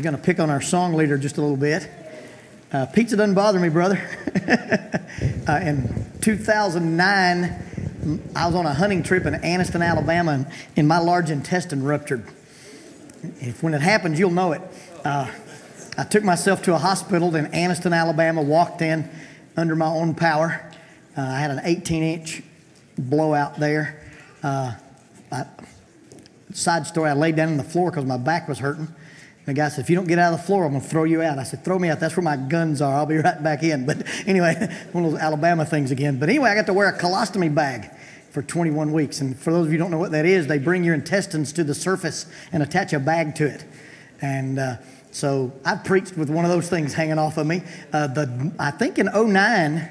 was going to pick on our song leader just a little bit. Pizza doesn't bother me, brother. In 2009, I was on a hunting trip in Anniston, Alabama, and my large intestine ruptured. When it happens, you'll know it. I took myself to a hospital in Anniston, Alabama, walked in under my own power. I had an 18-inch blowout there. Side story, I laid down on the floor because my back was hurting. The guy said, if you don't get out of the floor, I'm going to throw you out. I said, throw me out. That's where my guns are. I'll be right back in. But anyway, one of those Alabama things again. But anyway, I got to wear a colostomy bag for 21 weeks. And for those of you who don't know what that is, they bring your intestines to the surface and attach a bag to it. And so I preached with one of those things hanging off of me. I think in 2009,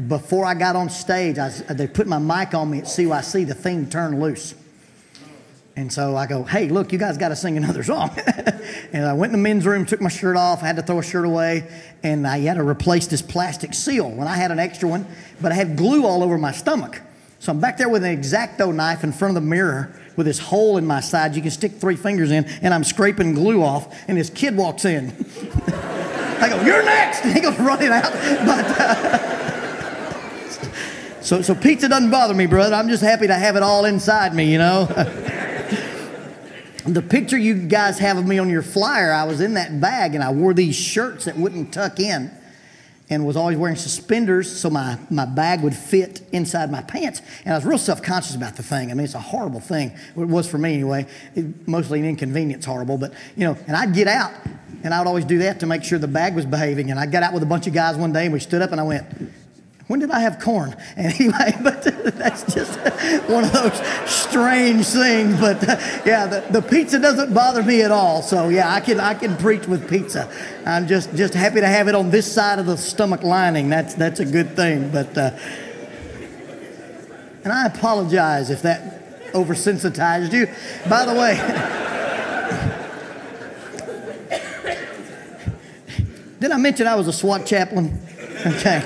before I got on stage, they put my mic on me at CYC. The thing turned loose. And so I go, hey, look, you guys got to sing another song. And I went in the men's room, took my shirt off. I had to throw a shirt away. And I had to replace this plastic seal. When I had an extra one, but I had glue all over my stomach. So I'm back there with an X-Acto knife in front of the mirror with this hole in my side. You can stick 3 fingers in, and I'm scraping glue off. And this kid walks in. I go, you're next. And he goes running out. But so pizza doesn't bother me, brother. I'm just happy to have it all inside me, you know. The picture you guys have of me on your flyer, I was in that bag and I wore these shirts that wouldn't tuck in and was always wearing suspenders so my bag would fit inside my pants. And I was real self-conscious about the thing. I mean, it's a horrible thing. It was for me anyway. Mostly an inconvenience, horrible. But, you know, and I'd get out and I would always do that to make sure the bag was behaving. And I got out with a bunch of guys one day and we stood up and I went, when did I have corn? And anyway, but that's just one of those strange things. But yeah, the pizza doesn't bother me at all. So yeah, I can preach with pizza. I'm just happy to have it on this side of the stomach lining. That's a good thing. But and I apologize if that oversensitized you. By the way, did I mention I was a SWAT chaplain? Okay.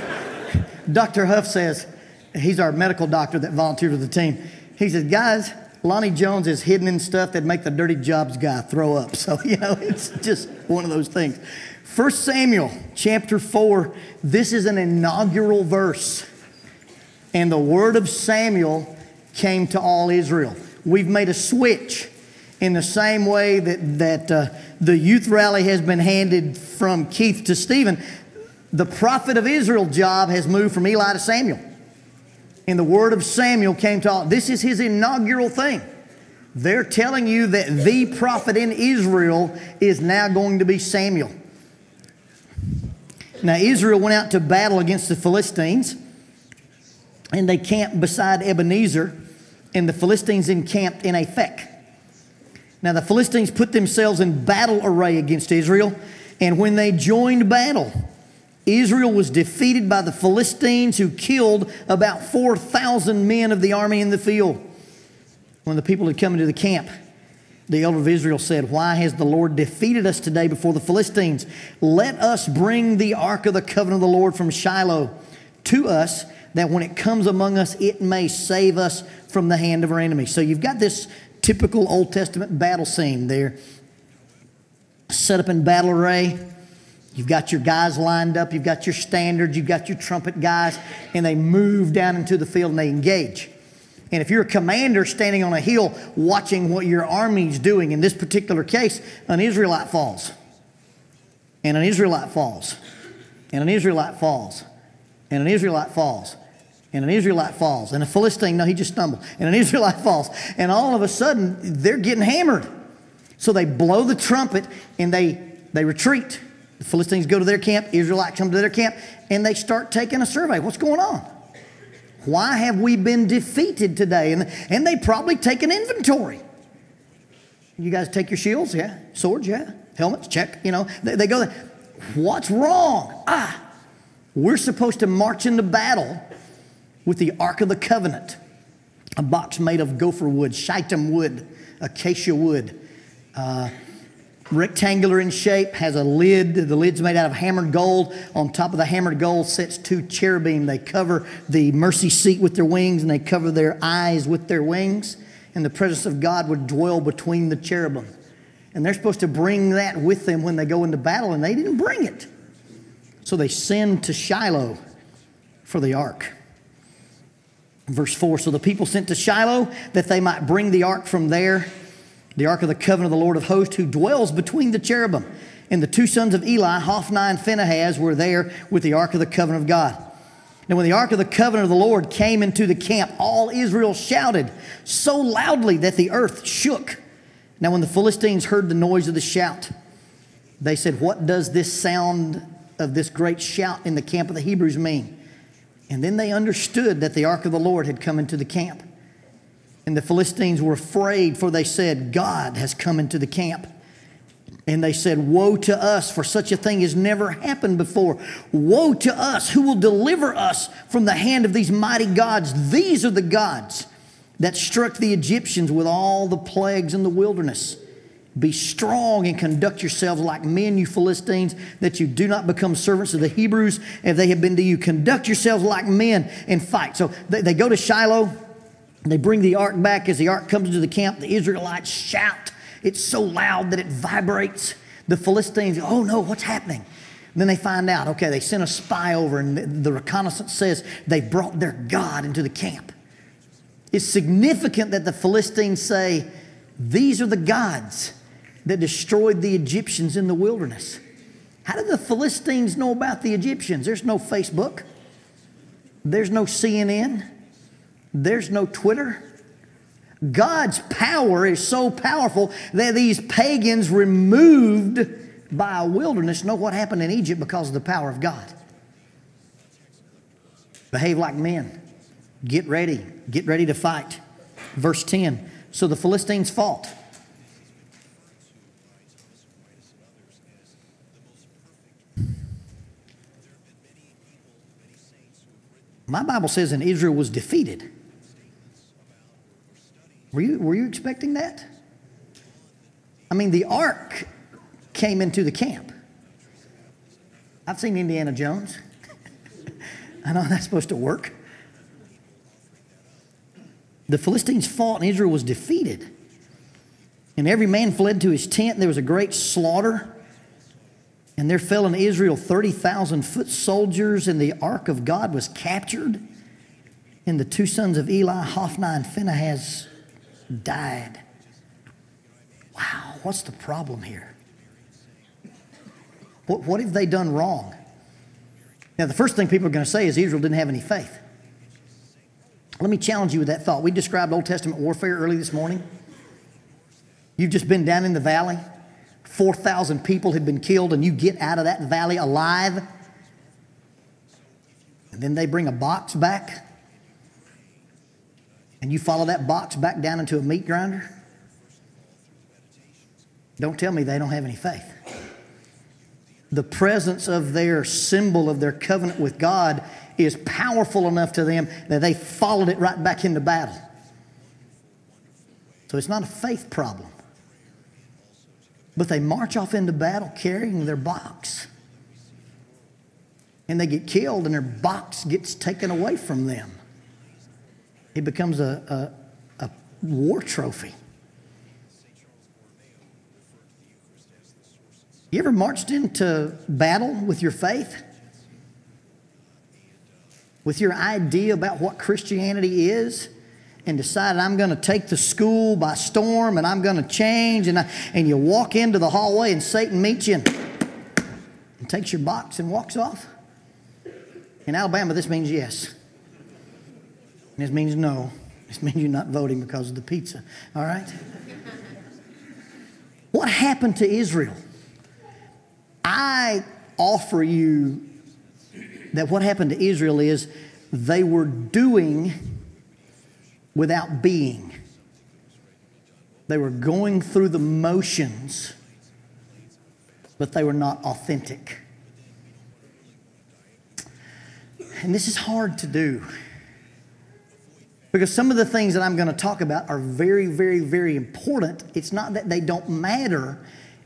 Dr. Huff says, he's our medical doctor that volunteered with the team. He says, guys, Lonnie Jones is hidden in stuff that make the dirty jobs guy throw up. So, you know, it's just one of those things. 1 Samuel chapter 4, this is an inaugural verse. And the word of Samuel came to all Israel. We've made a switch in the same way that the youth rally has been handed from Keith to Stephen. The prophet of Israel's job has moved from Eli to Samuel. And the word of Samuel came to all. This is his inaugural thing. They're telling you that the prophet in Israel is now going to be Samuel. Now, Israel went out to battle against the Philistines. And they camped beside Ebenezer. And the Philistines encamped in Aphek. Now, the Philistines put themselves in battle array against Israel. And when they joined battle, Israel was defeated by the Philistines, who killed about 4,000 men of the army in the field. When the people had come into the camp, the elder of Israel said, why has the Lord defeated us today before the Philistines? Let us bring the ark of the covenant of the Lord from Shiloh to us, that when it comes among us, it may save us from the hand of our enemies. So you've got this typical Old Testament battle scene there. Set up in battle array. You've got your guys lined up, you've got your standards, you've got your trumpet guys, and they move down into the field and they engage. And if you're a commander standing on a hill watching what your army's doing, in this particular case, an Israelite falls. And an Israelite falls. And an Israelite falls. And an Israelite falls. And an Israelite falls. And a Philistine, no, he just stumbled. And an Israelite falls. And all of a sudden, they're getting hammered. So they blow the trumpet and they retreat. The Philistines go to their camp, Israelites come to their camp, and they start taking a survey. What's going on? Why have we been defeated today? And they probably take an inventory. You guys take your shields? Yeah. Swords? Yeah. Helmets? Check. You know, they go there. What's wrong? We're supposed to march into battle with the Ark of the Covenant, a box made of gopher wood, shittim wood, acacia wood, rectangular in shape, has a lid. The lid's made out of hammered gold. On top of the hammered gold sits 2 cherubim. They cover the mercy seat with their wings, and they cover their eyes with their wings. And the presence of God would dwell between the cherubim. And they're supposed to bring that with them when they go into battle, and they didn't bring it. So they send to Shiloh for the ark. Verse 4, so the people sent to Shiloh that they might bring the ark from there, the ark of the covenant of the Lord of hosts, who dwells between the cherubim. And the two sons of Eli, Hophni and Phinehas, were there with the ark of the covenant of God. Now when the ark of the covenant of the Lord came into the camp, all Israel shouted so loudly that the earth shook. Now when the Philistines heard the noise of the shout, they said, what does this sound of this great shout in the camp of the Hebrews mean? And then they understood that the ark of the Lord had come into the camp. And the Philistines were afraid, for they said, God has come into the camp. And they said, woe to us, for such a thing has never happened before. Woe to us, who will deliver us from the hand of these mighty gods? These are the gods that struck the Egyptians with all the plagues in the wilderness. Be strong and conduct yourselves like men, you Philistines, that you do not become servants of the Hebrews as they have been to you. Conduct yourselves like men and fight. So they go to Shiloh, and they bring the ark back. As the ark comes into the camp, the Israelites shout. It's so loud that it vibrates. The Philistines, oh no, what's happening? And then they find out, okay, they sent a spy over, and the reconnaissance says they brought their God into the camp. It's significant that the Philistines say, these are the gods that destroyed the Egyptians in the wilderness. How did the Philistines know about the Egyptians? There's no Facebook. There's no CNN. There's no Twitter. God's power is so powerful that these pagans removed by a wilderness know what happened in Egypt because of the power of God. Behave like men. Get ready. Get ready to fight. Verse 10. So the Philistines fought. My Bible says, and Israel was defeated. Were you expecting that? I mean, the ark came into the camp. I've seen Indiana Jones. I know that's supposed to work. The Philistines fought, and Israel was defeated. And every man fled to his tent, and there was a great slaughter. And there fell in Israel 30,000 foot soldiers, and the ark of God was captured. And the two sons of Eli, Hophni and Phinehas, died. Wow, what's the problem here? What have they done wrong? Now, the first thing people are going to say is Israel didn't have any faith. Let me challenge you with that thought. We described Old Testament warfare early this morning. You've just been down in the valley. 4,000 people had been killed, and you get out of that valley alive. And then they bring a box back. And you follow that box back down into a meat grinder. Don't tell me they don't have any faith. The presence of their symbol of their covenant with God is powerful enough to them that they followed it right back into battle. So it's not a faith problem. But they march off into battle carrying their box. And they get killed, and their box gets taken away from them. It becomes a war trophy. You ever marched into battle with your faith? With your idea about what Christianity is? And decided, I'm going to take the school by storm, and I'm going to change. And you walk into the hallway, and Satan meets you and takes your box and walks off. In Alabama, this means yes. And this means no. This means you're not voting because of the pizza. All right? What happened to Israel? I offer you that what happened to Israel is they were doing without being. They were going through the motions, but they were not authentic. And this is hard to do, because some of the things that I'm going to talk about are very, very, very important. It's not that they don't matter.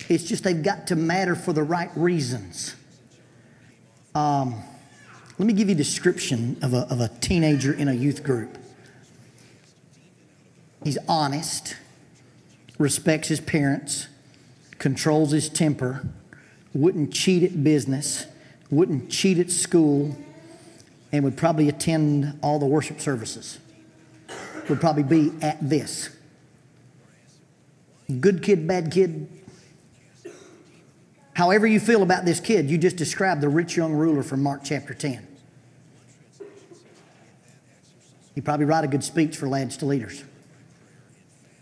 It's just they've got to matter for the right reasons. Let me give you a description of a teenager in a youth group. He's honest, respects his parents, controls his temper, wouldn't cheat at business, wouldn't cheat at school, and would probably attend all the worship services. Would probably be at this. Good kid, bad kid. However you feel about this kid, you just described the rich young ruler from Mark chapter 10. He'd probably write a good speech for lads to leaders.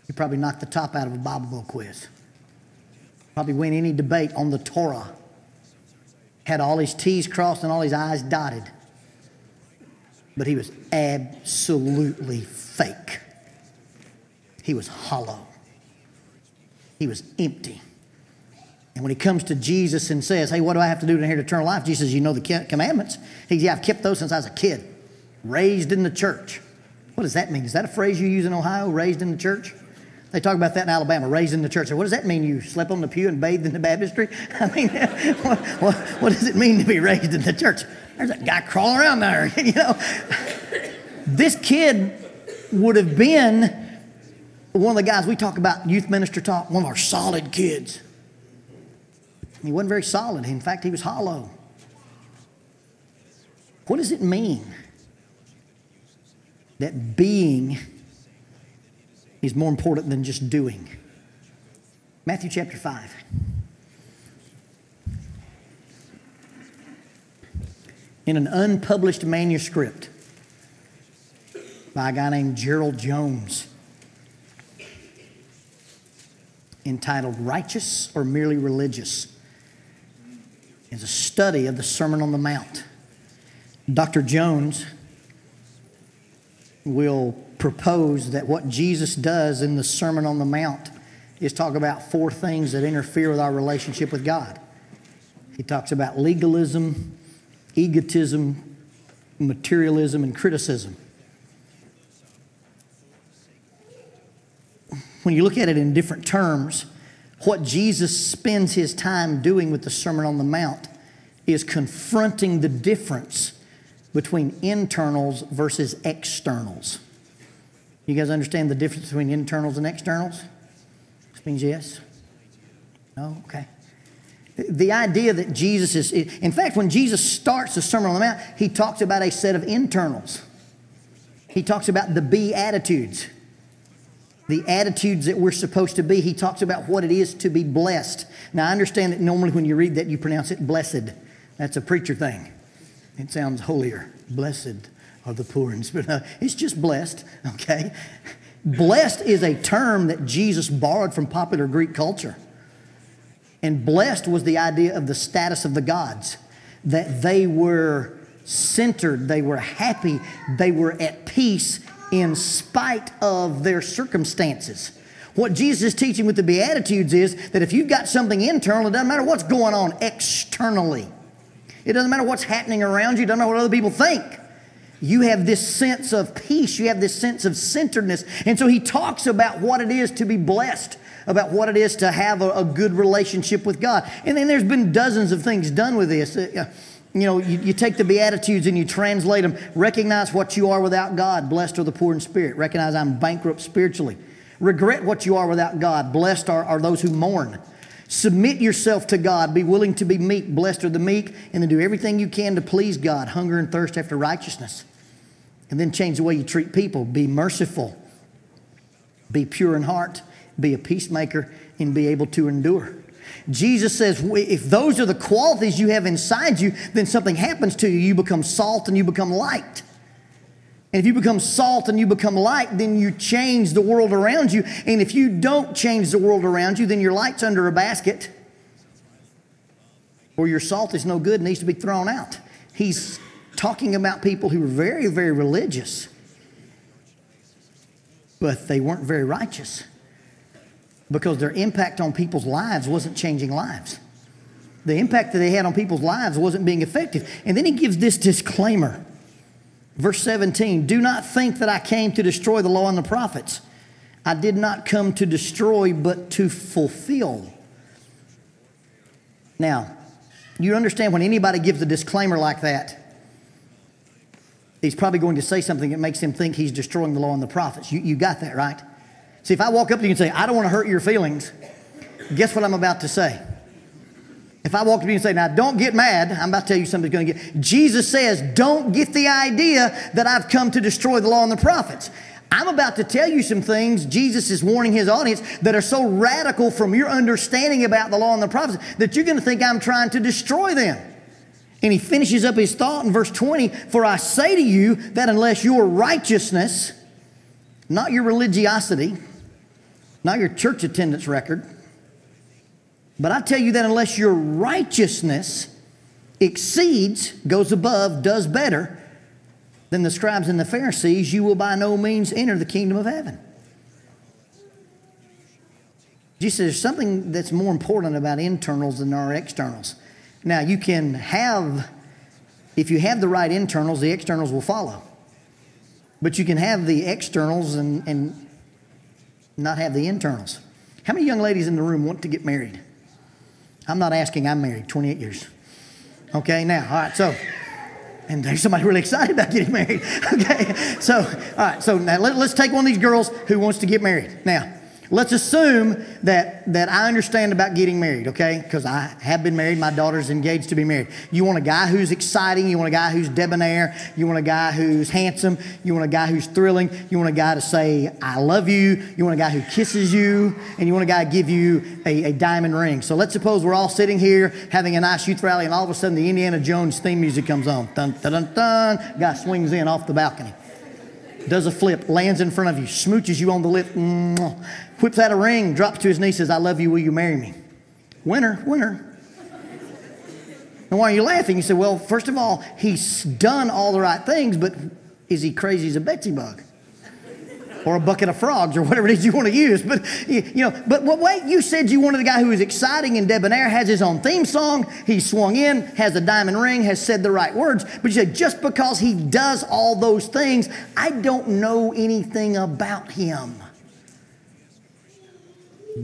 He'd probably knock the top out of a Bible Bowl quiz. Probably win any debate on the Torah. Had all his T's crossed and all his I's dotted. But he was absolutely fake. He was hollow. He was empty. And when he comes to Jesus and says, hey, what do I have to do to inherit eternal life? Jesus says, you know the commandments. He says, yeah, I've kept those since I was a kid. Raised in the church. What does that mean? Is that a phrase you use in Ohio, raised in the church? They talk about that in Alabama, raised in the church. So what does that mean? You slept on the pew and bathed in the baptistry? I mean, what does it mean to be raised in the church? There's a guy crawling around there, you know. This kid would have been one of the guys we talk about, youth minister talk, one of our solid kids. He wasn't very solid. In fact, he was hollow. What does it mean that being is more important than just doing? Matthew chapter 5. In an unpublished manuscript by a guy named Gerald Jones, entitled Righteous or Merely Religious, is a study of the Sermon on the Mount. Dr. Jones will propose that what Jesus does in the Sermon on the Mount is talk about 4 things that interfere with our relationship with God. He talks about legalism, egotism, materialism, and criticism. When you look at it in different terms, what Jesus spends his time doing with the Sermon on the Mount is confronting the difference between internals versus externals. You guys understand the difference between internals and externals? This means yes? No? Okay. The idea that Jesus is... In fact, when Jesus starts the Sermon on the Mount, he talks about a set of internals. He talks about the Beatitudes. The attitudes that we're supposed to be. He talks about what it is to be blessed. Now, I understand that normally when you read that, you pronounce it blessed. That's a preacher thing. It sounds holier. Blessed are the poor in spirit. No, it's just blessed, okay? Blessed is a term that Jesus borrowed from popular Greek culture. And blessed was the idea of the status of the gods, that they were centered, they were happy, they were at peace in spite of their circumstances. What Jesus is teaching with the Beatitudes is that if you've got something internal, it doesn't matter what's going on externally. It doesn't matter what's happening around you. It doesn't matter what other people think. You have this sense of peace. You have this sense of centeredness. And so he talks about what it is to be blessed, about what it is to have a good relationship with God. And then there's been dozens of things done with this. You take the Beatitudes and you translate them. Recognize what you are without God. Blessed are the poor in spirit. Recognize I'm bankrupt spiritually. Regret what you are without God. Blessed are those who mourn. Submit yourself to God. Be willing to be meek. Blessed are the meek. And then do everything you can to please God. Hunger and thirst after righteousness. And then change the way you treat people. Be merciful. Be pure in heart. Be a peacemaker. And be able to endure. Jesus says, if those are the qualities you have inside you, then something happens to you. You become salt and you become light. And if you become salt and you become light, then you change the world around you. And if you don't change the world around you, then your light's under a basket. Or your salt is no good and needs to be thrown out. He's talking about people who were very, very religious. But they weren't very righteous. Because their impact on people's lives wasn't changing lives. The impact that they had on people's lives wasn't being effective. And then he gives this disclaimer. Verse 17, do not think that I came to destroy the law and the prophets. I did not come to destroy, but to fulfill. Now, you understand when anybody gives a disclaimer like that, he's probably going to say something that makes him think he's destroying the law and the prophets. You got that, right? See, if I walk up to you and say, I don't want to hurt your feelings, guess what I'm about to say? If I walk up to you and say, now don't get mad, I'm about to tell you something's going to get. Jesus says, don't get the idea that I've come to destroy the law and the prophets. I'm about to tell you some things, Jesus is warning his audience, that are so radical from your understanding about the law and the prophets that you're going to think I'm trying to destroy them. And he finishes up his thought in verse 20, for I say to you that unless your righteousness, not your religiosity, not your church attendance record, but I tell you that unless your righteousness exceeds, goes above, does better than the scribes and the Pharisees, you will by no means enter the kingdom of heaven. Jesus says there's something that's more important about internals than there are externals. Now you can have, if you have the right internals, the externals will follow. But you can have the externals and not have the internals. How many young ladies in the room want to get married? I'm not asking, I'm married, 28 years. Okay, now, all right, so, and there's somebody really excited about getting married. Okay, so, all right, so now let's take one of these girls who wants to get married. Now, let's assume that I understand about getting married, okay? Because I have been married. My daughter's engaged to be married. You want a guy who's exciting. You want a guy who's debonair. You want a guy who's handsome. You want a guy who's thrilling. You want a guy to say, I love you. You want a guy who kisses you. And you want a guy to give you a diamond ring. So let's suppose we're all sitting here having a nice youth rally, and all of a sudden the Indiana Jones theme music comes on. Dun, dun, dun, dun. Guy swings in off the balcony. Does a flip, lands in front of you, smooches you on the lip, whips out a ring, drops to his knee, says, I love you, will you marry me? Winner, winner. And why are you laughing? You say, well, first of all, he's done all the right things, but is he crazy as a Betsy bug? Or a bucket of frogs, or whatever it is you want to use. But, but wait, you said you wanted a guy who is exciting and debonair, has his own theme song, he's swung in, has a diamond ring, has said the right words. But you said, just because he does all those things, I don't know anything about him.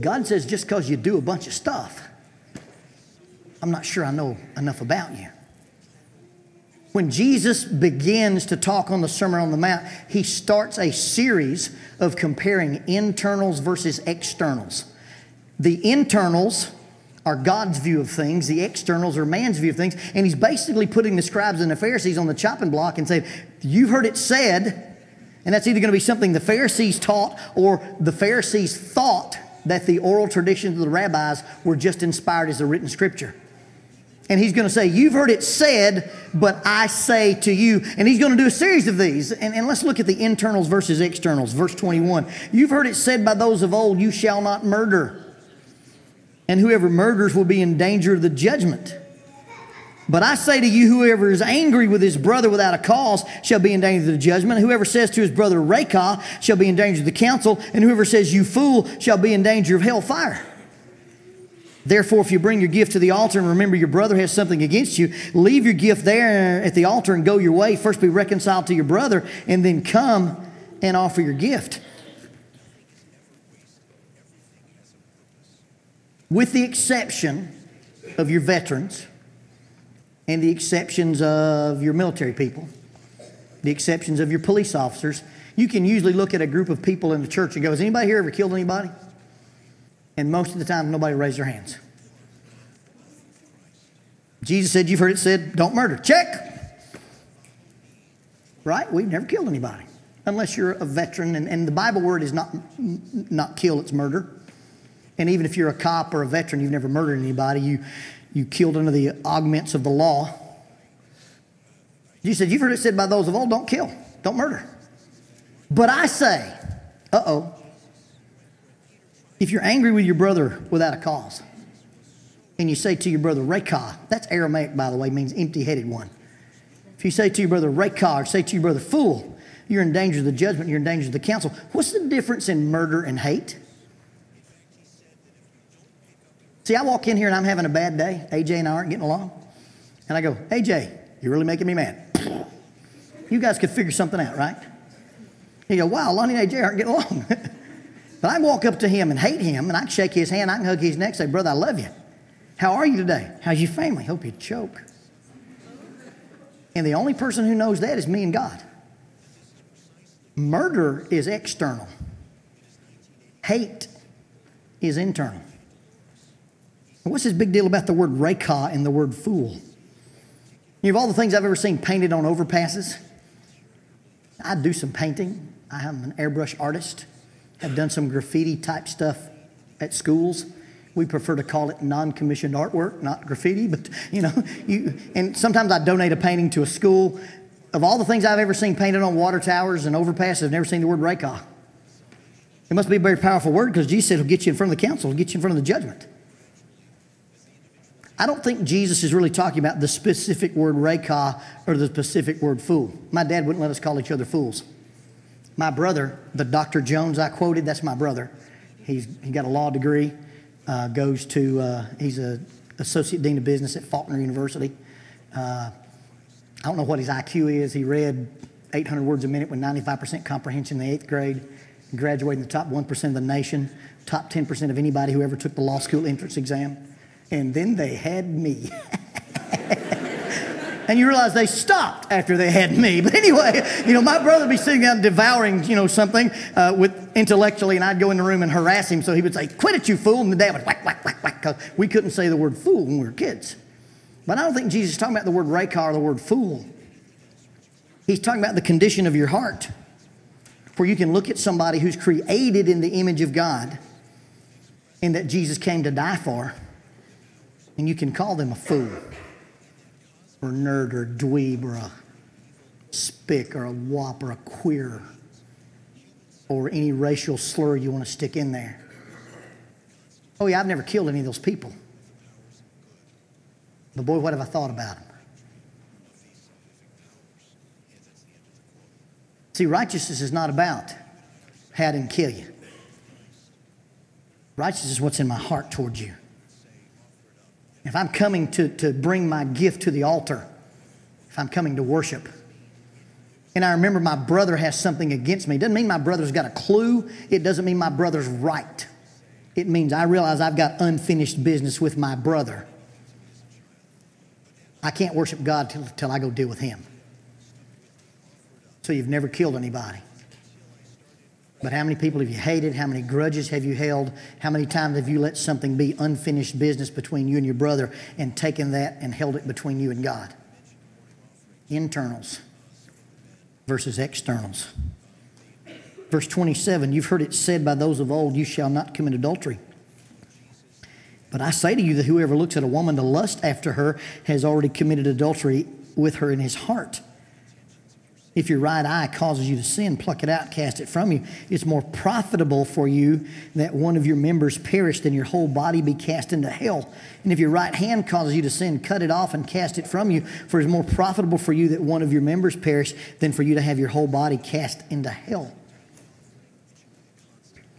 God says, just because you do a bunch of stuff, I'm not sure I know enough about you. When Jesus begins to talk on the Sermon on the Mount, he starts a series of comparing internals versus externals. The internals are God's view of things. The externals are man's view of things. And he's basically putting the scribes and the Pharisees on the chopping block and saying, you've heard it said, and that's either going to be something the Pharisees taught or the Pharisees thought that the oral traditions of the rabbis were just inspired as a written scripture. And he's going to say, you've heard it said, but I say to you. And he's going to do a series of these. And let's look at the internals versus externals. Verse 21. You've heard it said by those of old, you shall not murder. And whoever murders will be in danger of the judgment. But I say to you, whoever is angry with his brother without a cause shall be in danger of the judgment. Whoever says to his brother, Rakah, shall be in danger of the council. And whoever says, you fool, shall be in danger of hellfire. Therefore, if you bring your gift to the altar and remember your brother has something against you, leave your gift there at the altar and go your way. First be reconciled to your brother and then come and offer your gift. With the exception of your veterans and the exceptions of your military people, the exceptions of your police officers, you can usually look at a group of people in the church and go, has anybody here ever killed anybody? And most of the time, nobody raised their hands. Jesus said, you've heard it said, don't murder. Check. Right? We've never killed anybody. Unless you're a veteran. And the Bible word is not kill, it's murder. And even if you're a cop or a veteran, you've never murdered anybody. You killed under the augments of the law. Jesus said, you've heard it said by those of old, don't kill, don't murder. But I say, if you're angry with your brother without a cause, and you say to your brother, Rakah, that's Aramaic, by the way, means empty-headed one. If you say to your brother, Rakah, or say to your brother, fool, you're in danger of the judgment, you're in danger of the council. What's the difference in murder and hate? See, I walk in here and I'm having a bad day. AJ and I aren't getting along. And I go, AJ, you're really making me mad. You guys could figure something out, right? You go, wow, Lonnie and AJ aren't getting along. But I walk up to him and hate him, and I can shake his hand, I can hug his neck, say, brother, I love you. How are you today? How's your family? Hope you choke. And the only person who knows that is me and God. Murder is external. Hate is internal. What's this big deal about the word rekah and the word fool? You know, of all the things I've ever seen painted on overpasses, I do some painting. I am an airbrush artist. I've done some graffiti type stuff at schools. We prefer to call it non-commissioned artwork, not graffiti, but and sometimes I donate a painting to a school. Of all the things I've ever seen painted on water towers and overpasses, I've never seen the word rekah. It must be a very powerful word, because Jesus said it'll get you in front of the council, it'll get you in front of the judgment. I don't think Jesus is really talking about the specific word rekah or the specific word fool. My dad wouldn't let us call each other fools. My brother, the Dr. Jones I quoted, that's my brother. He got a law degree, he's an associate dean of business at Faulkner University. I don't know what his IQ is. He read 800 words a minute with 95% comprehension in the 8th grade. He graduated in the top 1% of the nation, top 10% of anybody who ever took the law school entrance exam. And then they had me. And you realize they stopped after they had me. But anyway, my brother would be sitting down devouring, something with intellectually, and I'd go in the room and harass him. So he would say, "Quit it, you fool." And the dad would whack, whack, whack, whack, because we couldn't say the word fool when we were kids. But I don't think Jesus is talking about the word rekah or the word fool. He's talking about the condition of your heart, where you can look at somebody who's created in the image of God and that Jesus came to die for, and you can call them a fool or a nerd or a dweeb or a spick or a wop or a queer or any racial slur you want to stick in there. Oh yeah, I've never killed any of those people. But boy, what have I thought about them? See, righteousness is not about how I didn't kill you. Righteousness is what's in my heart towards you. If I'm coming to bring my gift to the altar, if I'm coming to worship, and I remember my brother has something against me, it doesn't mean my brother's got a clue. It doesn't mean my brother's right. It means I realize I've got unfinished business with my brother. I can't worship God till I go deal with him. So you've never killed anybody. But how many people have you hated? How many grudges have you held? How many times have you let something be unfinished business between you and your brother and taken that and held it between you and God? Internals versus externals. Verse 27, you've heard it said by those of old, you shall not commit adultery. But I say to you that whoever looks at a woman to lust after her has already committed adultery with her in his heart. If your right eye causes you to sin, pluck it out, cast it from you. It's more profitable for you that one of your members perish than your whole body be cast into hell. And if your right hand causes you to sin, cut it off and cast it from you. For it is more profitable for you that one of your members perish than for you to have your whole body cast into hell.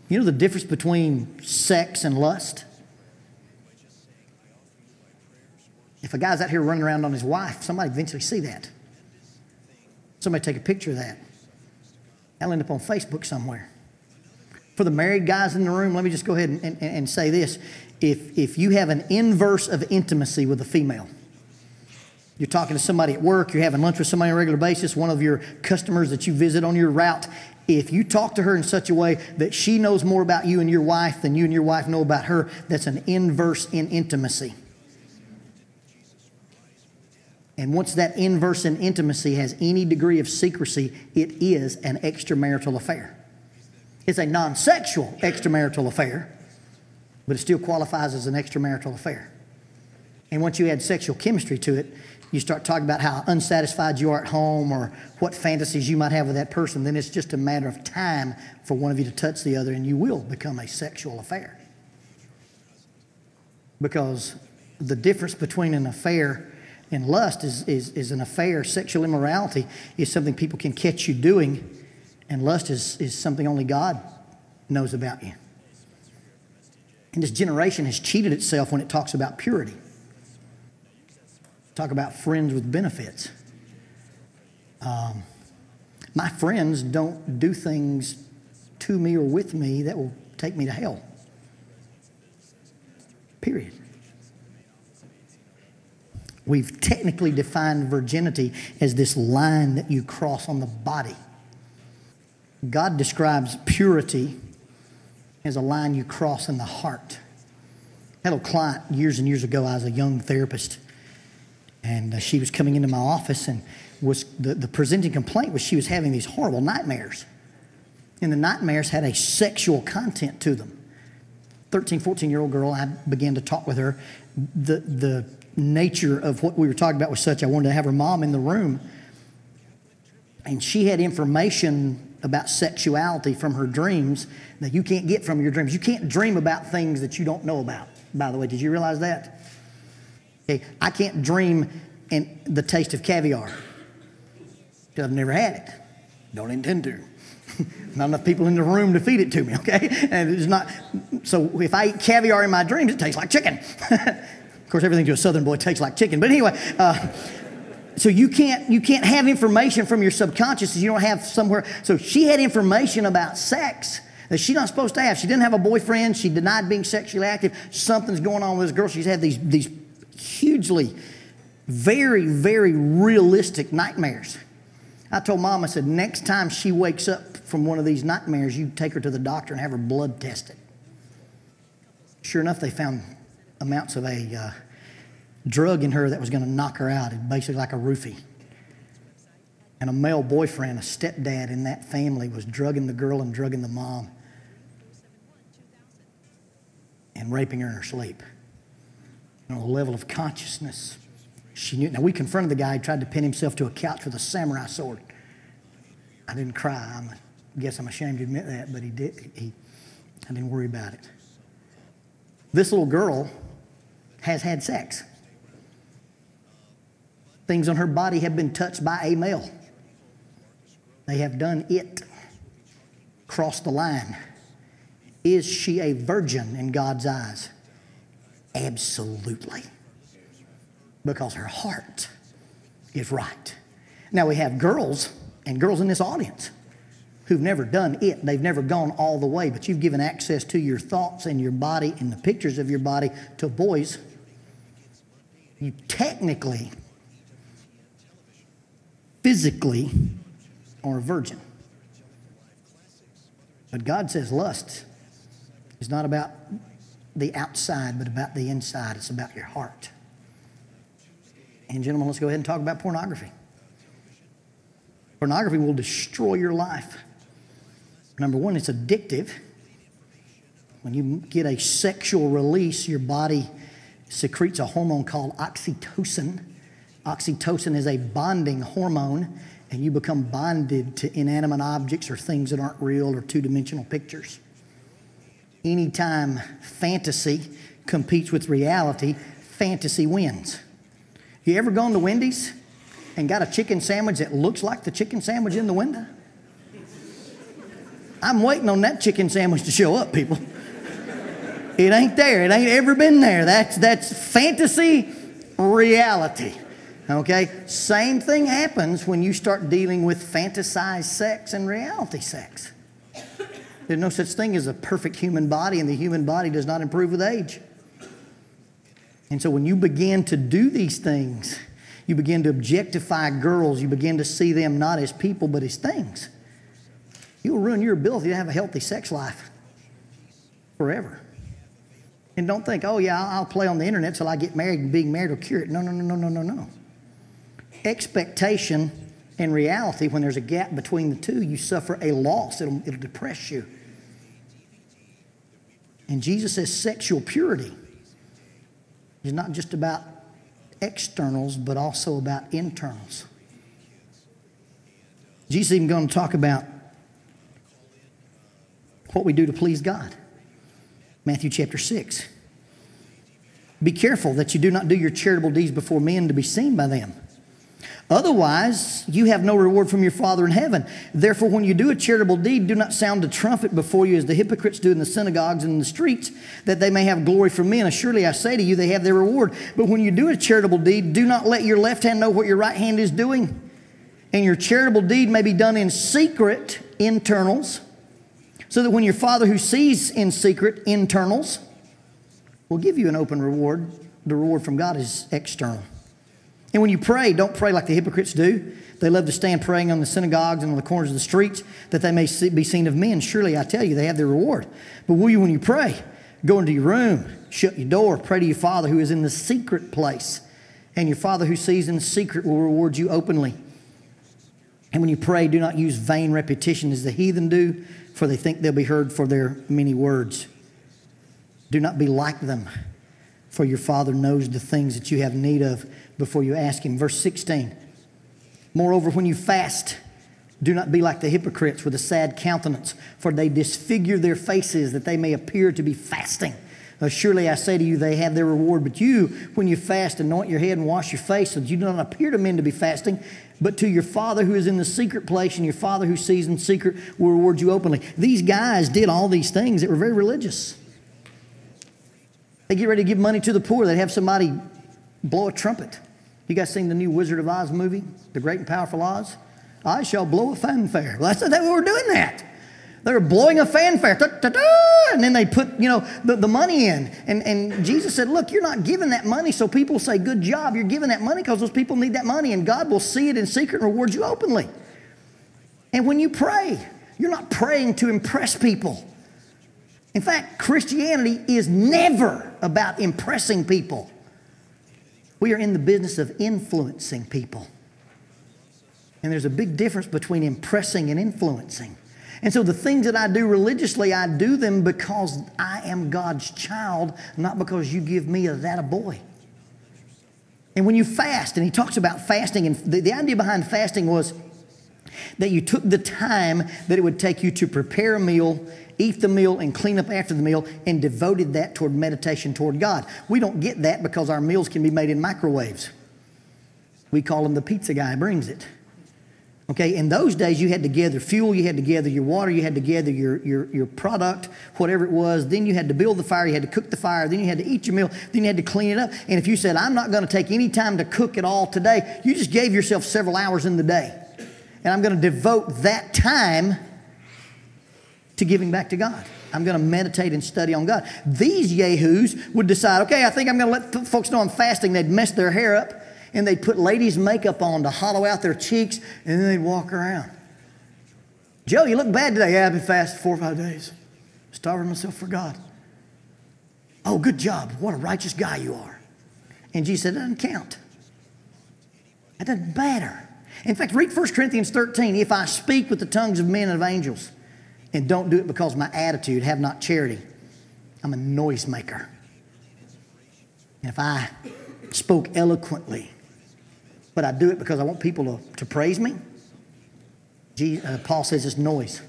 You know the difference between sex and lust? If a guy's out here running around on his wife, somebody eventually see that. Somebody take a picture of that. That'll end up on Facebook somewhere. For the married guys in the room, let me just go ahead and say this. If you have an inverse of intimacy with a female, you're talking to somebody at work, you're having lunch with somebody on a regular basis, one of your customers that you visit on your route, if you talk to her in such a way that she knows more about you and your wife than you and your wife know about her, that's an inverse in intimacy. And once that inverse in intimacy has any degree of secrecy, it is an extramarital affair. It's a non-sexual extramarital affair, but it still qualifies as an extramarital affair. And once you add sexual chemistry to it, you start talking about how unsatisfied you are at home or what fantasies you might have with that person, then it's just a matter of time for one of you to touch the other and you will become a sexual affair. Because the difference between an affair and lust is an affair. Sexual immorality is something people can catch you doing, and lust is something only God knows about you. And this generation has cheated itself when it talks about purity. Talk about friends with benefits. My friends don't do things to me or with me that will take me to hell. Period. We've technically defined virginity as this line that you cross on the body. God describes purity as a line you cross in the heart. I had a client years and years ago. I was a young therapist, and she was coming into my office, and was the presenting complaint was she was having these horrible nightmares. And the nightmares had a sexual content to them. 13, 14-year-old girl, I began to talk with her. The nature of what we were talking about was such, I wanted to have her mom in the room. And she had information about sexuality from her dreams that you can't get from your dreams. You can't dream about things that you don't know about, by the way. Did you realize that? Okay, I can't dream in the taste of caviar because I've never had it. Don't intend to. Not enough people in the room to feed it to me, okay? And it's not. So if I eat caviar in my dreams, it tastes like chicken. Of course, everything to a Southern boy tastes like chicken. But anyway, so you can't have information from your subconscious if you don't have somewhere. So she had information about sex that she's not supposed to have. She didn't have a boyfriend. She denied being sexually active. Something's going on with this girl. She's had these hugely, very, very realistic nightmares. I told Mom, I said, next time she wakes up from one of these nightmares, you take her to the doctor and have her blood tested. Sure enough, they found amounts of a drug in her that was going to knock her out. It's basically like a roofie. And a male boyfriend, a stepdad in that family, was drugging the girl and drugging the mom and raping her in her sleep. On a level of consciousness, she knew. Now, we confronted the guy who tried to pin himself to a couch with a samurai sword. I didn't cry. I guess I'm ashamed to admit that, but he did. I didn't worry about it. This little girl has had sex. Things on her body have been touched by a male. They have done it. Crossed the line. Is she a virgin in God's eyes? Absolutely. Because her heart is right. Now we have girls, and girls in this audience, who've never done it. They've never gone all the way, but you've given access to your thoughts and your body and the pictures of your body to boys. You technically, physically, are a virgin. But God says lust is not about the outside, but about the inside. It's about your heart. And gentlemen, let's go ahead and talk about pornography. Pornography will destroy your life. Number one, it's addictive. When you get a sexual release, your body secretes a hormone called oxytocin. Oxytocin is a bonding hormone, and you become bonded to inanimate objects or things that aren't real or two-dimensional pictures. Anytime fantasy competes with reality, fantasy wins. You ever gone to Wendy's and got a chicken sandwich that looks like the chicken sandwich in the window? I'm waiting on that chicken sandwich to show up, people. It ain't there. It ain't ever been there. That's fantasy reality. Okay? Same thing happens when you start dealing with fantasized sex and reality sex. There's no such thing as a perfect human body, and the human body does not improve with age. And so when you begin to do these things, you begin to objectify girls, you begin to see them not as people but as things. You'll ruin your ability to have a healthy sex life forever. And don't think, oh yeah, I'll play on the internet till I get married and being married will cure it. No, no, no, no, no, no, no. Expectation and reality, when there's a gap between the two, you suffer a loss. It'll depress you. And Jesus says sexual purity is not just about externals, but also about internals. Jesus is even going to talk about what we do to please God. Matthew chapter 6. Be careful that you do not do your charitable deeds before men to be seen by them. Otherwise, you have no reward from your Father in heaven. Therefore, when you do a charitable deed, do not sound a trumpet before you as the hypocrites do in the synagogues and in the streets, that they may have glory from men. Surely I say to you, they have their reward. But when you do a charitable deed, do not let your left hand know what your right hand is doing. And your charitable deed may be done in secret, internals, so that when your Father who sees in secret, internals, will give you an open reward. The reward from God is external. And when you pray, don't pray like the hypocrites do. They love to stand praying on the synagogues and on the corners of the streets that they may be seen of men. Surely I tell you, they have their reward. But will you, when you pray, Go into your room, shut your door, pray to your Father who is in the secret place. And your Father who sees in secret will reward you openly. And when you pray, do not use vain repetition as the heathen do, for they think they'll be heard for their many words. Do not be like them, for your Father knows the things that you have need of before you ask Him. Verse 16. Moreover, when you fast, do not be like the hypocrites with a sad countenance, for they disfigure their faces that they may appear to be fasting. Surely I say to you, they have their reward. But you, when you fast, anoint your head and wash your face, so that you do not appear to men to be fasting, but to your Father who is in the secret place, and your Father who sees in secret will reward you openly. These guys did all these things that were very religious. They get ready to give money to the poor. They'd have somebody blow a trumpet. You guys seen the new Wizard of Oz movie, The Great and Powerful Oz? I shall blow a fanfare. Well, that's they were doing that. They were blowing a fanfare. Da, da, da, and then they put, the money in. And Jesus said, look, you're not giving that money so people say, good job. You're giving that money because those people need that money, and God will see it in secret and reward you openly. And when you pray, you're not praying to impress people. In fact, Christianity is never about impressing people. We are in the business of influencing people. And there's a big difference between impressing and influencing. And so the things that I do religiously, I do them because I am God's child, not because you give me a boy. And when you fast, and he talks about fasting, and the idea behind fasting was that you took the time that it would take you to prepare a meal, eat the meal, and clean up after the meal, and devoted that toward meditation toward God. We don't get that because our meals can be made in microwaves. We call him the pizza guy brings it. Okay, in those days you had to gather fuel, you had to gather your water, you had to gather your product, whatever it was. Then you had to build the fire, you had to cook the fire, then you had to eat your meal, then you had to clean it up. And if you said, I'm not going to take any time to cook it all today, you just gave yourself several hours in the day. And I'm going to devote that time to giving back to God. I'm going to meditate and study on God. These yahoos would decide, okay, I think I'm going to let folks know I'm fasting. They'd mess their hair up, and they'd put ladies' makeup on to hollow out their cheeks, and then they'd walk around. Joe, you look bad today. Yeah, I've been fasting 4 or 5 days. Starving myself for God. Oh, good job. What a righteous guy you are. And Jesus said, it doesn't count. It doesn't matter. In fact, read 1 Corinthians 13. If I speak with the tongues of men and of angels and don't do it because of my attitude, have not charity, I'm a noisemaker. And if I spoke eloquently, but I do it because I want people to praise me, Paul says it's noise.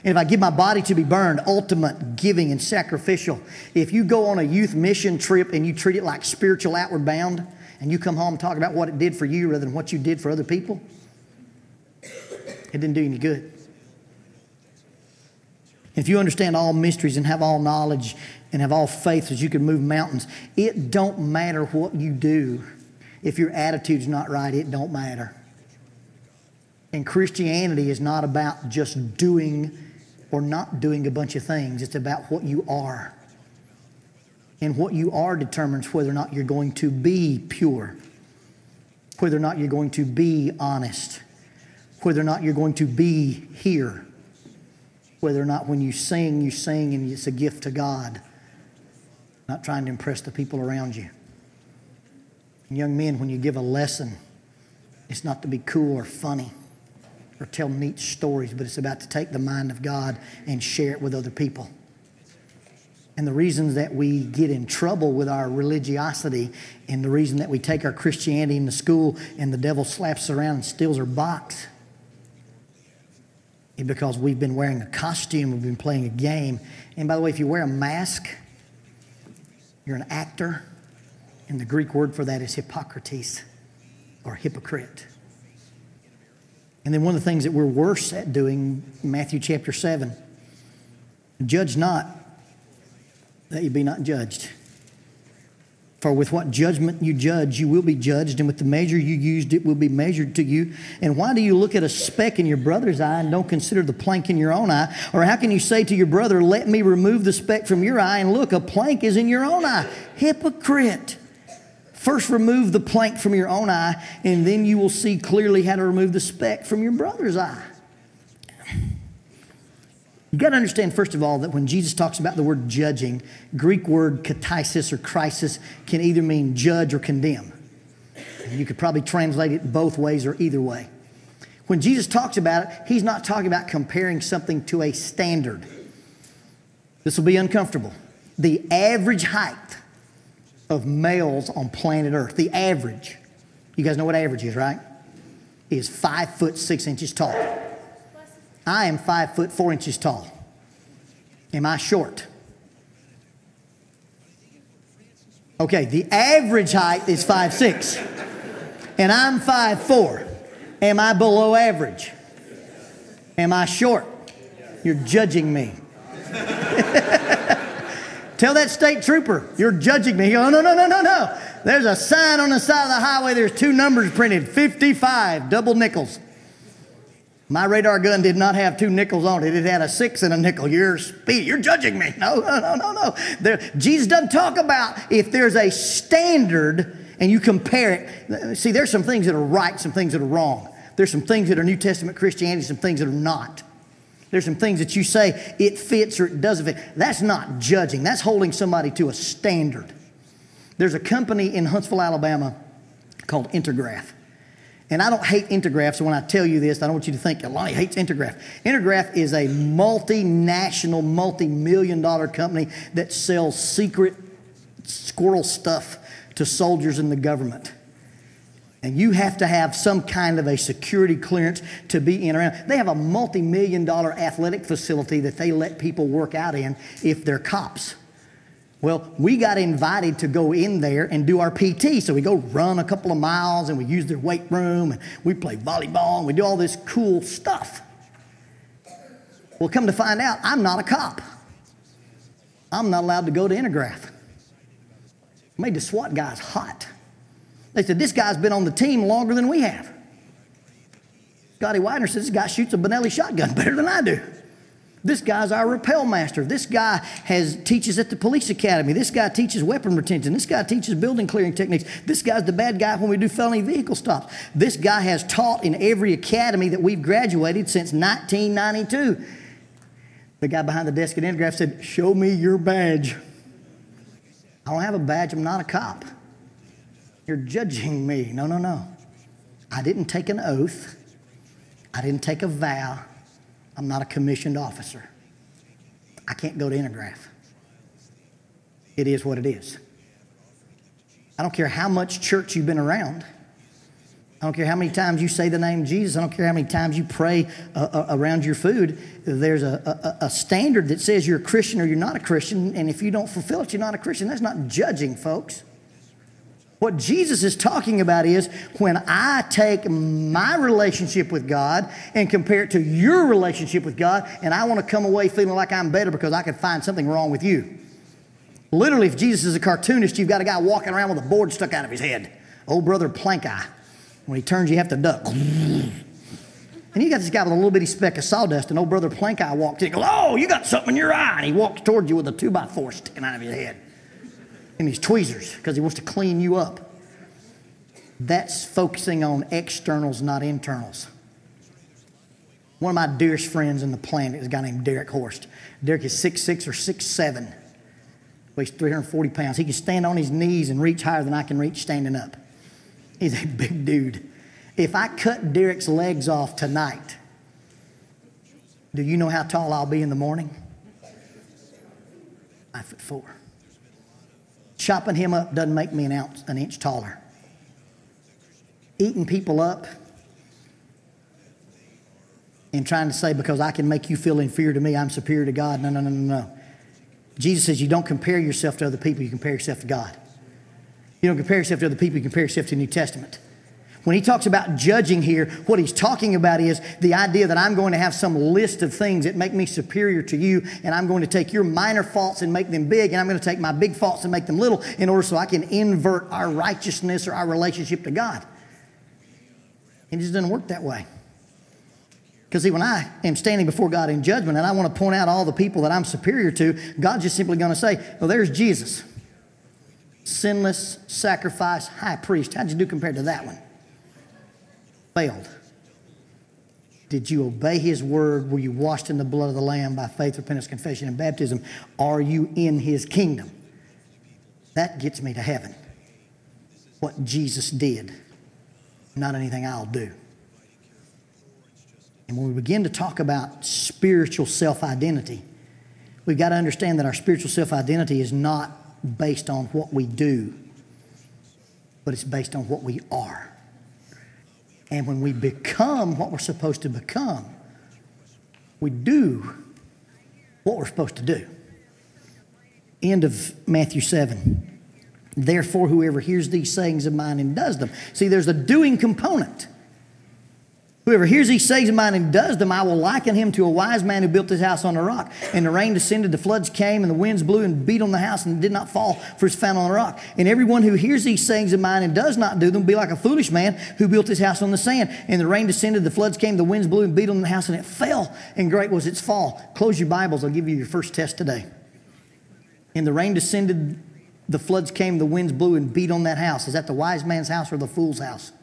And if I give my body to be burned, ultimate giving and sacrificial. If you go on a youth mission trip and you treat it like spiritual outward bound, and you come home and talk about what it did for you rather than what you did for other people, it didn't do any good. If you understand all mysteries and have all knowledge and have all faith that you can move mountains, it don't matter what you do. If your attitude's not right, it don't matter. And Christianity is not about just doing or not doing a bunch of things. It's about what you are. And what you are determines whether or not you're going to be pure, whether or not you're going to be honest, whether or not you're going to be here, whether or not when you sing and it's a gift to God, not trying to impress the people around you. And young men, when you give a lesson, it's not to be cool or funny or tell neat stories, but it's about to take the mind of God and share it with other people. And the reasons that we get in trouble with our religiosity and the reason that we take our Christianity into school and the devil slaps us around and steals our box is because we've been wearing a costume, we've been playing a game. And by the way, if you wear a mask, you're an actor. And the Greek word for that is Hippocrates or hypocrite. And then one of the things that we're worse at doing, Matthew chapter 7, judge not, that you be not judged. For with what judgment you judge, you will be judged, and with the measure you used, it will be measured to you. And why do you look at a speck in your brother's eye and don't consider the plank in your own eye? Or how can you say to your brother, let me remove the speck from your eye, and look, a plank is in your own eye? Hypocrite! First remove the plank from your own eye, and then you will see clearly how to remove the speck from your brother's eye. You got to understand, first of all, that when Jesus talks about the word judging, Greek word katisis or krisis can either mean judge or condemn. And you could probably translate it both ways or either way. When Jesus talks about it, he's not talking about comparing something to a standard. This will be uncomfortable. The average height of males on planet Earth, the average, you guys know what average is, right? Is 5 foot 6 inches tall. I am 5 foot 4 inches tall. Am I short? Okay, the average height is 5'6", and I'm 5'4". Am I below average? Am I short? You're judging me. Tell that state trooper, you're judging me. He goes, no. There's a sign on the side of the highway. There's 2 numbers printed, 55, double nickels. My radar gun did not have 2 nickels on it. It had a 6 and a nickel. You're judging me. No. Jesus doesn't talk about if there's a standard and you compare it. See, there's some things that are right, some things that are wrong. There's some things that are New Testament Christianity, some things that are not. There's some things that you say it fits or it doesn't fit. That's not judging. That's holding somebody to a standard. There's a company in Huntsville, Alabama called Intergraph. And I don't hate Intergraph, so when I tell you this, I don't want you to think Lonnie hates Intergraph. Intergraph is a multinational, multi-million-dollar company that sells secret squirrel stuff to soldiers in the government. And you have to have some kind of a security clearance to be in around. They have a multi-million-dollar athletic facility that they let people work out in if they're cops. Well, we got invited to go in there and do our PT. So we go run a couple of miles and we use their weight room and we play volleyball and we do all this cool stuff. Well, come to find out, I'm not a cop. I'm not allowed to go to Intergraph. Made the SWAT guys hot. They said, this guy's been on the team longer than we have. Scotty Widener says, this guy shoots a Benelli shotgun better than I do. This guy's our rappel master. This guy teaches at the police academy. This guy teaches weapon retention. This guy teaches building clearing techniques. This guy's the bad guy when we do felony vehicle stops. This guy has taught in every academy that we've graduated since 1992. The guy behind the desk at Intergraph said, show me your badge. I don't have a badge. I'm not a cop. You're judging me. No. I didn't take an oath. I didn't take a vow. I'm not a commissioned officer. I can't go to Intergraph. It is what it is. I don't care how much church you've been around. I don't care how many times you say the name Jesus. I don't care how many times you pray around your food. There's a standard that says you're a Christian or you're not a Christian, and if you don't fulfill it, you're not a Christian. That's not judging, folks. What Jesus is talking about is when I take my relationship with God and compare it to your relationship with God, and I want to come away feeling like I'm better because I could find something wrong with you. Literally, if Jesus is a cartoonist, you've got a guy walking around with a board stuck out of his head. Old brother Plank Eye. When he turns, you have to duck. And you got this guy with a little bitty speck of sawdust, and old brother Plank Eye walks in. He goes, oh, you got something in your eye. And he walks towards you with a 2x4 sticking out of his head. And his tweezers, because he wants to clean you up. That's focusing on externals, not internals. One of my dearest friends on the planet is a guy named Derek Horst. Derek is 6'6" or 6'7", weighs 340 pounds. He can stand on his knees and reach higher than I can reach standing up. He's a big dude. If I cut Derek's legs off tonight, do you know how tall I'll be in the morning? 5'4". Chopping him up doesn't make me an inch taller. Eating people up and trying to say because I can make you feel inferior to me, I'm superior to God. No. Jesus says you don't compare yourself to other people, you compare yourself to God. You don't compare yourself to other people, you compare yourself to the New Testament. When he talks about judging here, what he's talking about is the idea that I'm going to have some list of things that make me superior to you, and I'm going to take your minor faults and make them big, and I'm going to take my big faults and make them little in order so I can invert our righteousness or our relationship to God. It just doesn't work that way. Because see, when I am standing before God in judgment and I want to point out all the people that I'm superior to, God's just simply going to say, well, there's Jesus. Sinless, sacrifice, high priest. How'd you do compared to that one? Failed. Did you obey his word? Were you washed in the blood of the Lamb by faith, repentance, confession, and baptism? Are you in his kingdom? That gets me to heaven. What Jesus did, not anything I'll do. And when we begin to talk about spiritual self-identity, we've got to understand that our spiritual self-identity is not based on what we do, but it's based on what we are. And when we become what we're supposed to become, we do what we're supposed to do. End of Matthew 7. Therefore, whoever hears these sayings of mine and does them. See, there's a doing component. Whoever hears these sayings of mine and does them, I will liken him to a wise man who built his house on a rock. And the rain descended, the floods came, and the winds blew and beat on the house, and it did not fall, for it's found on a rock. And everyone who hears these sayings of mine and does not do them will be like a foolish man who built his house on the sand. And the rain descended, the floods came, the winds blew and beat on the house, and it fell, and great was its fall. Close your Bibles. I'll give you your first test today. And the rain descended, the floods came, the winds blew and beat on that house. Is that the wise man's house or the fool's house?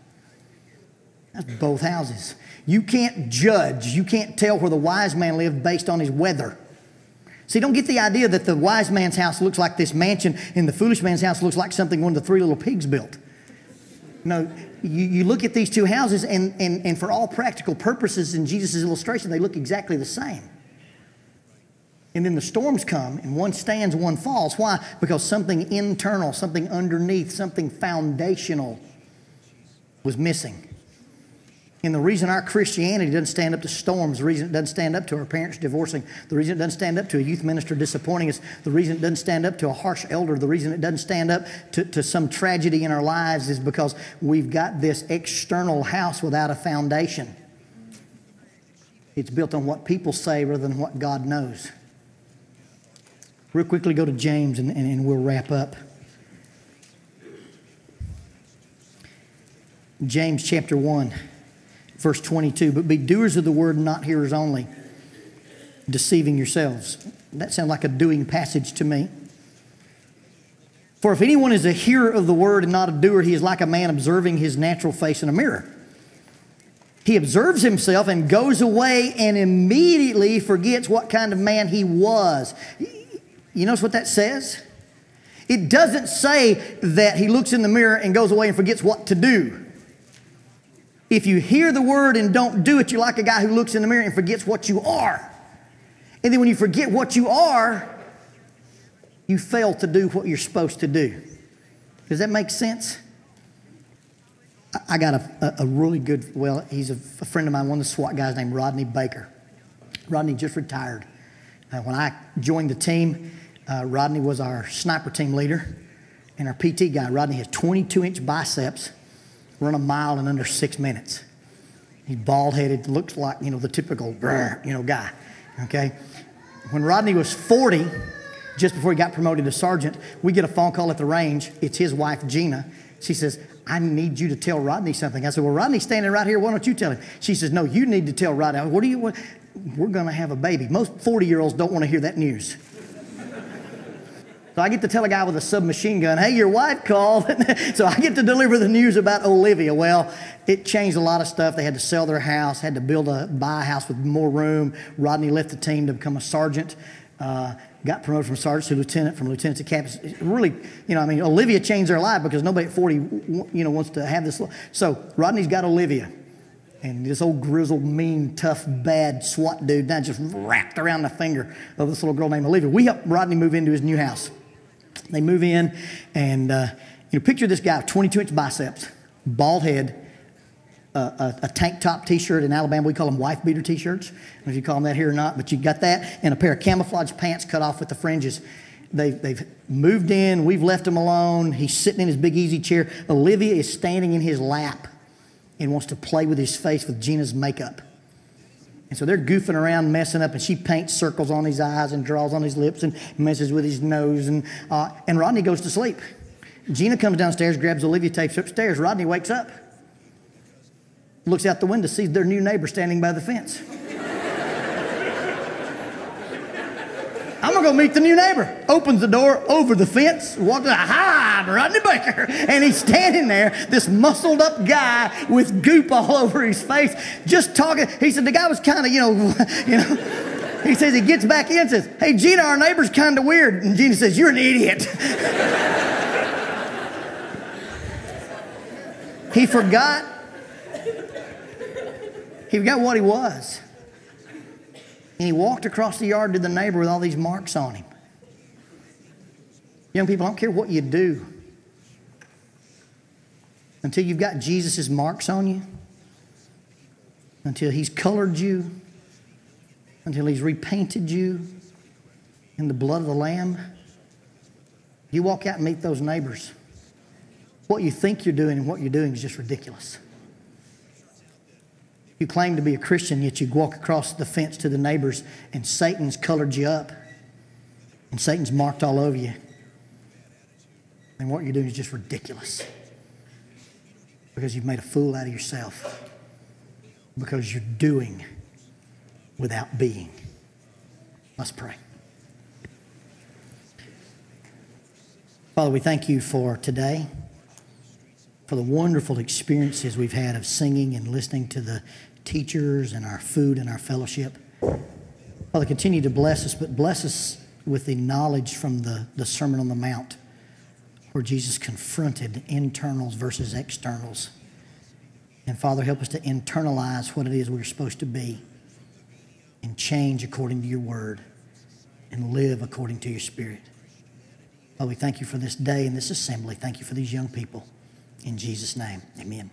That's both houses. You can't judge. You can't tell where the wise man lived based on his weather. See, don't get the idea that the wise man's house looks like this mansion and the foolish man's house looks like something one of the three little pigs built. No, you look at these two houses and for all practical purposes in Jesus' illustration, they look exactly the same. And then the storms come and one stands, one falls. Why? Because something internal, something underneath, something foundational was missing. And the reason our Christianity doesn't stand up to storms, the reason it doesn't stand up to our parents divorcing, the reason it doesn't stand up to a youth minister disappointing us, the reason it doesn't stand up to a harsh elder, the reason it doesn't stand up to some tragedy in our lives is because we've got this external house without a foundation. It's built on what people say rather than what God knows. Real quickly go to James and we'll wrap up. James chapter 1. Verse 22, but be doers of the word and not hearers only, deceiving yourselves. That sounds like a doing passage to me. For if anyone is a hearer of the word and not a doer, he is like a man observing his natural face in a mirror. He observes himself and goes away and immediately forgets what kind of man he was. You notice what that says? It doesn't say that he looks in the mirror and goes away and forgets what to do. If you hear the word and don't do it, you're like a guy who looks in the mirror and forgets what you are. And then when you forget what you are, you fail to do what you're supposed to do. Does that make sense? I got a really good, well, he's a friend of mine, one of the SWAT guys named Rodney Baker. Rodney just retired. When I joined the team, Rodney was our sniper team leader and our PT guy. Rodney has 22-inch biceps. Run a mile in under 6 minutes. He's bald-headed, looks like, the typical, guy, okay? When Rodney was 40, just before he got promoted to sergeant, we get a phone call at the range. It's his wife, Gina. She says, I need you to tell Rodney something. I said, well, Rodney's standing right here. Why don't you tell him? She says, no, you need to tell Rodney. What do you want? We're going to have a baby. Most 40-year-olds don't want to hear that news. So I get to tell a guy with a submachine gun, hey, your wife called. So I get to deliver the news about Olivia. Well, it changed a lot of stuff. They had to sell their house, had to buy a house with more room. Rodney left the team to become a sergeant. Got promoted from sergeant to lieutenant, from lieutenant to captain. Really, Olivia changed their life because nobody at 40, wants to have this. So Rodney's got Olivia. And this old grizzled, mean, tough, bad SWAT dude now just wrapped around the finger of this little girl named Olivia. We helped Rodney move into his new house. They move in, and picture this guy with 22-inch biceps, bald head, a tank top T-shirt. In Alabama, we call them wife beater T-shirts. I don't know if you call them that here or not, but you got that, and a pair of camouflage pants cut off with the fringes. They've moved in. We've left him alone. He's sitting in his big easy chair. Olivia is standing in his lap and wants to play with his face with Gina's makeup. And so they're goofing around, messing up, and she paints circles on his eyes and draws on his lips and messes with his nose. And Rodney goes to sleep. Gina comes downstairs, grabs Olivia, takes her upstairs. Rodney wakes up, looks out the window, sees their new neighbor standing by the fence. I'm going to go meet the new neighbor. Opens the door over the fence, walks in, hi, I'm Rodney Baker. And he's standing there, this muscled up guy with goop all over his face, just talking. He said the guy was kind of, he says he gets back in and says, hey, Gina, our neighbor's kind of weird. And Gina says, you're an idiot. He forgot what he was. And he walked across the yard to the neighbor with all these marks on him. Young people, I don't care what you do. Until you've got Jesus' marks on you, until he's colored you, until he's repainted you in the blood of the Lamb, you walk out and meet those neighbors. What you think you're doing and what you're doing is just ridiculous. You claim to be a Christian, yet you walk across the fence to the neighbors and Satan's colored you up. And Satan's marked all over you. And what you're doing is just ridiculous. Because you've made a fool out of yourself. Because you're doing without being. Let's pray. Father, we thank you for today, for the wonderful experiences we've had of singing and listening to the teachers and our food and our fellowship. Father, continue to bless us, but bless us with the knowledge from the Sermon on the Mount, where Jesus confronted internals versus externals. And Father, help us to internalize what it is we're supposed to be and change according to your word and live according to your Spirit. Father, we thank you for this day and this assembly. Thank you for these young people. In Jesus' name, amen.